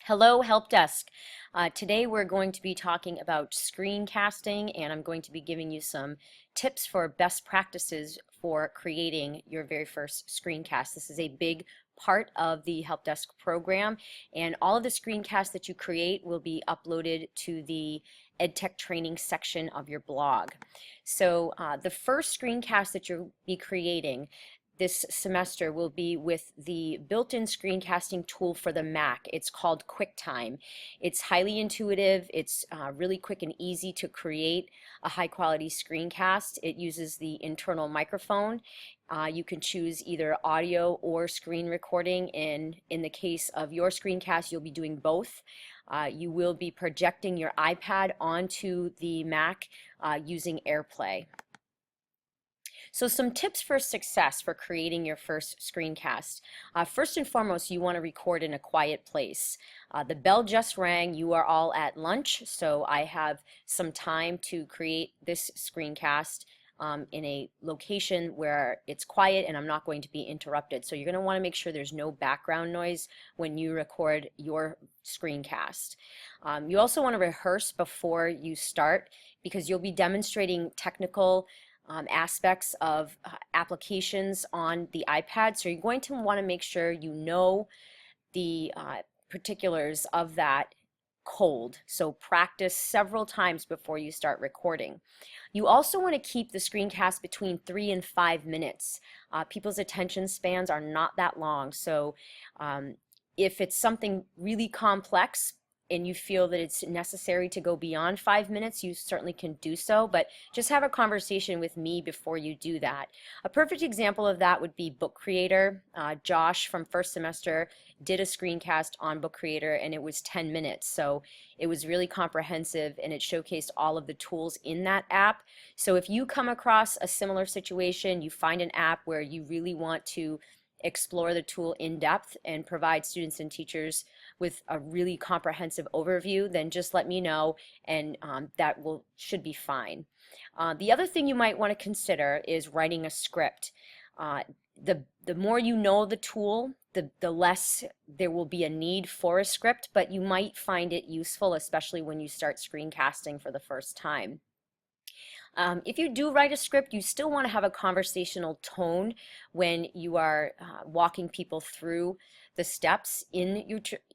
Hello, Help Desk. Today we're going to be talking about screencasting, and I'm going to be giving you some tips for best practices for creating your very first screencast. This is a big part of the Help Desk program, and all of the screencasts that you create will be uploaded to the EdTech training section of your blog. So the first screencast that you'll be creating this semester will be with the built-in screencasting tool for the Mac. It's called QuickTime. It's highly intuitive. It's really quick and easy to create a high-quality screencast. It uses the internal microphone. You can choose either audio or screen recording. In the case of your screencast, you'll be doing both. You will be projecting your iPad onto the Mac using AirPlay. So some tips for success for creating your first screencast. First and foremost, you want to record in a quiet place. The bell just rang, you are all at lunch, so I have some time to create this screencast in a location where it's quiet and I'm not going to be interrupted. So you're going to want to make sure there's no background noise when you record your screencast. You also want to rehearse before you start because you'll be demonstrating technical aspects of applications on the iPad. So you're going to want to make sure you know the particulars of that cold. So practice several times before you start recording. You also want to keep the screencast between 3 and 5 minutes. People's attention spans are not that long. So if it's something really complex, and you feel that it's necessary to go beyond 5 minutes, you certainly can do so, but just have a conversation with me before you do that. A perfect example of that would be Book Creator. Josh from first semester did a screencast on Book Creator and it was 10 minutes, so it was really comprehensive and it showcased all of the tools in that app. So if you come across a similar situation, you find an app where you really want to explore the tool in depth and provide students and teachers with a really comprehensive overview, then just let me know and that should be fine. The other thing you might want to consider is writing a script. The more you know the tool, the less there will be a need for a script, but you might find it useful, especially when you start screencasting for the first time. If you do write a script, you still want to have a conversational tone when you are walking people through the steps in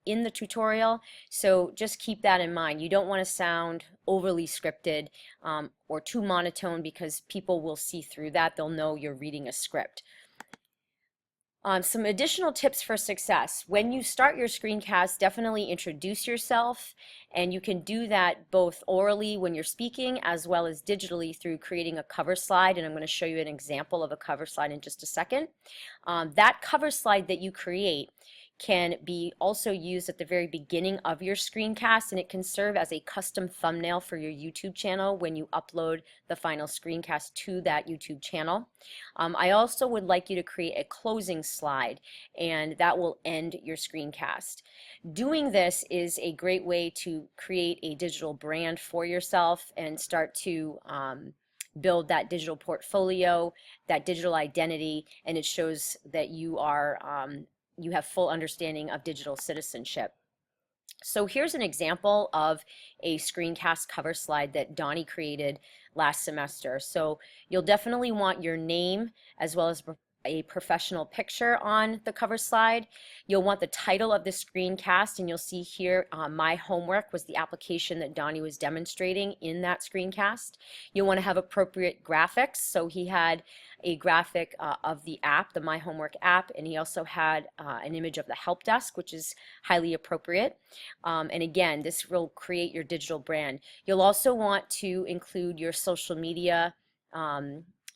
the tutorial. So just keep that in mind. You don't want to sound overly scripted or too monotone because people will see through that. They'll know you're reading a script. Some additional tips for success. When you start your screencast, definitely introduce yourself, and you can do that both orally when you're speaking as well as digitally through creating a cover slide, and I'm going to show you an example of a cover slide in just a second. That cover slide that you create can be also used at the very beginning of your screencast, and it can serve as a custom thumbnail for your YouTube channel when you upload the final screencast to that YouTube channel. I also would like you to create a closing slide, and that will end your screencast. Doing this is a great way to create a digital brand for yourself and start to build that digital portfolio, that digital identity, and it shows that you have full understanding of digital citizenship. So here's an example of a screencast cover slide that Donnie created last semester. So you'll definitely want your name as well as a professional picture on the cover slide. You'll want the title of the screencast, and you'll see here My Homework was the application that Donnie was demonstrating in that screencast. You'll want to have appropriate graphics, so he had a graphic of the app, the My Homework app, and he also had an image of the Help Desk, which is highly appropriate. And again, this will create your digital brand. You'll also want to include your social media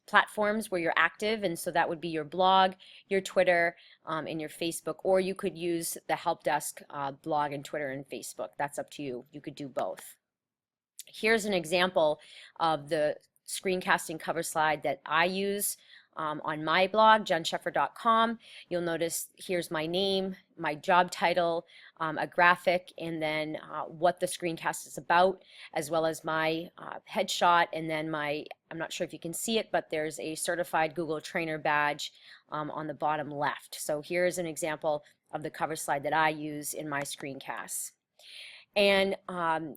platforms where you're active, and so that would be your blog, your Twitter, and your Facebook, or you could use the Help Desk blog and Twitter and Facebook. That's up to you. You could do both. Here's an example of the screencasting cover slide that I use. on my blog, jensheffer.com. You'll notice here's my name, my job title, a graphic, and then what the screencast is about, as well as my headshot, and then I'm not sure if you can see it, but there's a certified Google trainer badge on the bottom left. So here's an example of the cover slide that I use in my screencasts. And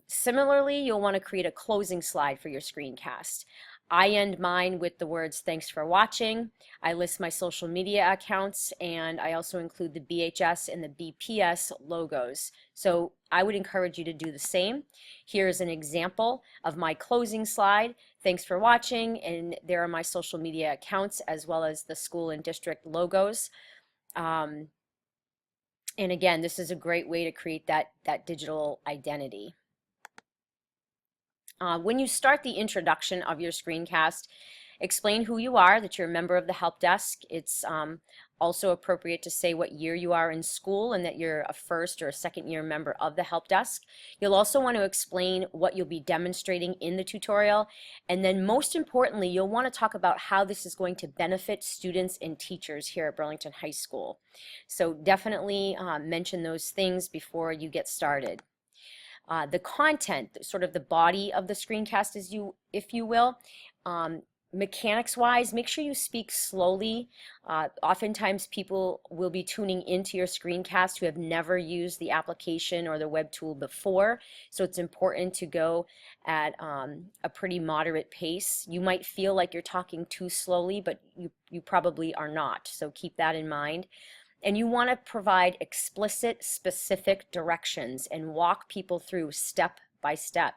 similarly, you'll want to create a closing slide for your screencast. I end mine with the words, "Thanks for watching." I list my social media accounts, and I also include the BHS and the BPS logos. So I would encourage you to do the same. Here's an example of my closing slide. Thanks for watching, and there are my social media accounts as well as the school and district logos. And again, this is a great way to create that digital identity. When you start the introduction of your screencast, explain who you are, that you're a member of the help desk. It's also appropriate to say what year you are in school and that you're a first or a second year member of the help desk. You'll also want to explain what you'll be demonstrating in the tutorial, and then most importantly, you'll want to talk about how this is going to benefit students and teachers here at Burlington High School. So definitely mention those things before you get started. The content, sort of the body of the screencast, if you will, mechanics-wise, make sure you speak slowly. Oftentimes people will be tuning into your screencast who have never used the application or the web tool before, so it's important to go at a pretty moderate pace. You might feel like you're talking too slowly, but you probably are not, so keep that in mind. And you want to provide explicit, specific directions and walk people through step by step.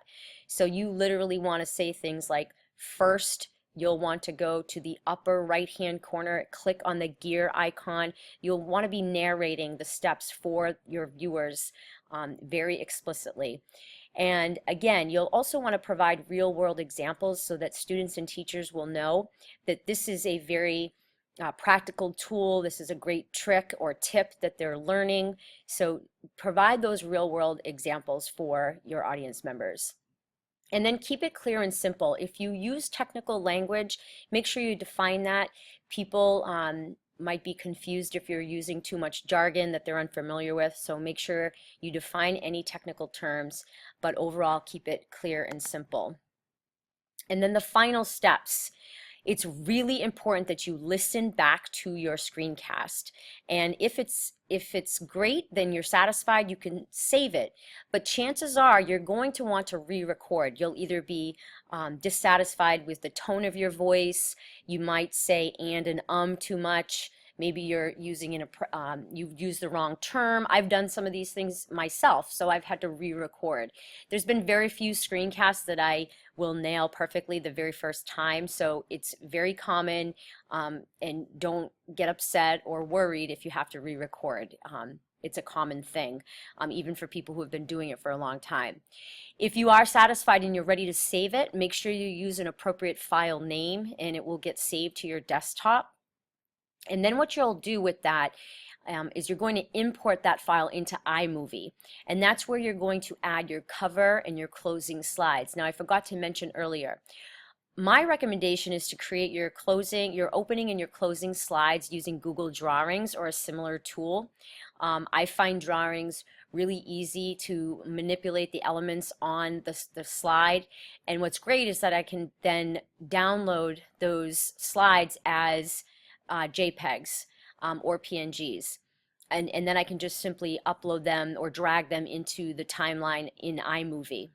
So you literally want to say things like, first, you'll want to go to the upper right-hand corner, click on the gear icon. You'll want to be narrating the steps for your viewers very explicitly. And again, you'll also want to provide real-world examples so that students and teachers will know that this is a very practical tool. This is a great trick or tip that they're learning. So provide those real-world examples for your audience members. And then keep it clear and simple. If you use technical language, make sure you define that. People might be confused if you're using too much jargon that they're unfamiliar with, so make sure you define any technical terms, but overall keep it clear and simple. And then the final steps. It's really important that you listen back to your screencast. And if it's great, then you're satisfied, you can save it. But chances are you're going to want to re-record. You'll either be dissatisfied with the tone of your voice, you might say and too much, maybe you're using you've used the wrong term. I've done some of these things myself, so I've had to re-record. There's been very few screencasts that I will nail perfectly the very first time, so it's very common, and don't get upset or worried if you have to re-record. It's a common thing, even for people who have been doing it for a long time. If you are satisfied and you're ready to save it, make sure you use an appropriate file name and it will get saved to your desktop. And then what you'll do with that is you're going to import that file into iMovie, and that's where you're going to add your cover and your closing slides. Now, I forgot to mention earlier, my recommendation is to create your opening and your closing slides using Google Drawings or a similar tool. I find Drawings really easy to manipulate the elements on the slide, and what's great is that I can then download those slides as JPEGs or PNGs, and then I can just simply upload them or drag them into the timeline in iMovie.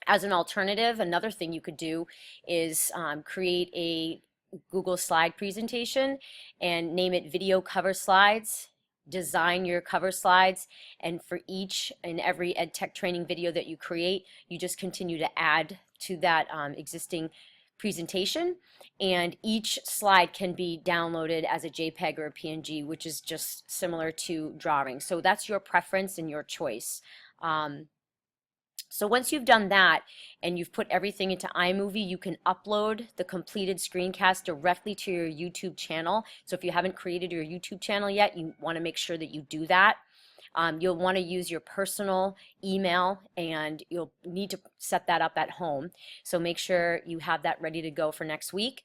As an alternative, another thing you could do is create a Google slide presentation and name it Video Cover Slides. Design your cover slides, and for each and every EdTech training video that you create, you just continue to add to that existing presentation, and each slide can be downloaded as a JPEG or a PNG, which is just similar to drawing. So that's your preference and your choice. So once you've done that and you've put everything into iMovie, you can upload the completed screencast directly to your YouTube channel. So if you haven't created your YouTube channel yet, you want to make sure that you do that. You'll want to use your personal email, and you'll need to set that up at home. So make sure you have that ready to go for next week.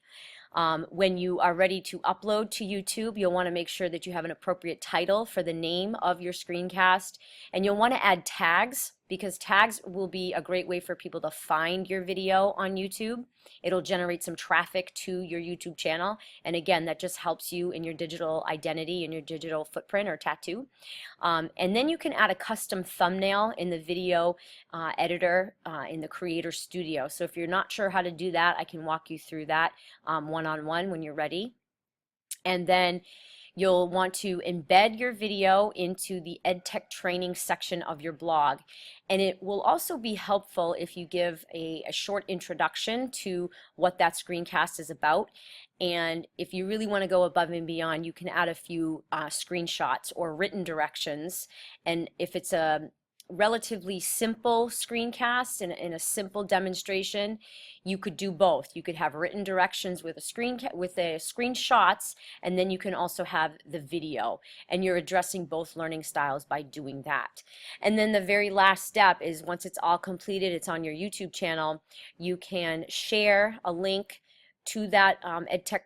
When you are ready to upload to YouTube, you'll want to make sure that you have an appropriate title for the name of your screencast, and you'll want to add tags, because tags will be a great way for people to find your video on YouTube. It'll generate some traffic to your YouTube channel, and again, that just helps you in your digital identity and your digital footprint or tattoo. And then you can add a custom thumbnail in the video editor in the Creator Studio. So if you're not sure how to do that, I can walk you through that one-on-one when you're ready. And then you'll want to embed your video into the EdTech training section of your blog. And it will also be helpful if you give a short introduction to what that screencast is about. And if you really want to go above and beyond, you can add a few screenshots or written directions. And if it's a relatively simple screencast and in a simple demonstration, you could do both. You could have written directions with a screenshots, and then you can also have the video, and you're addressing both learning styles by doing that. And then the very last step is, once it's all completed, it's on your YouTube channel, you can share a link to that EdTech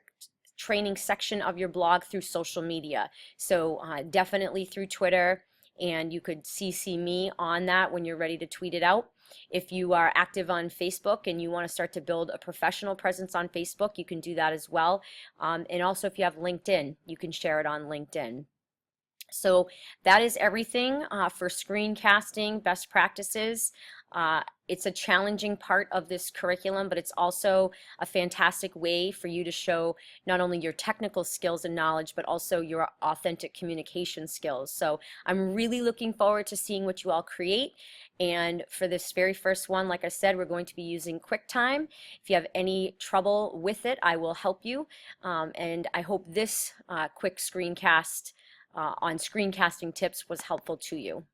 training section of your blog through social media. So definitely through Twitter, and you could CC me on that when you're ready to tweet it out. If you are active on Facebook and you want to start to build a professional presence on Facebook, you can do that as well. And also if you have LinkedIn, you can share it on LinkedIn. So that is everything for screencasting best practices. It's a challenging part of this curriculum, but it's also a fantastic way for you to show not only your technical skills and knowledge, but also your authentic communication skills. So I'm really looking forward to seeing what you all create. And for this very first one, like I said, we're going to be using QuickTime. If you have any trouble with it, I will help you. And I hope this quick screencast on screencasting tips was helpful to you.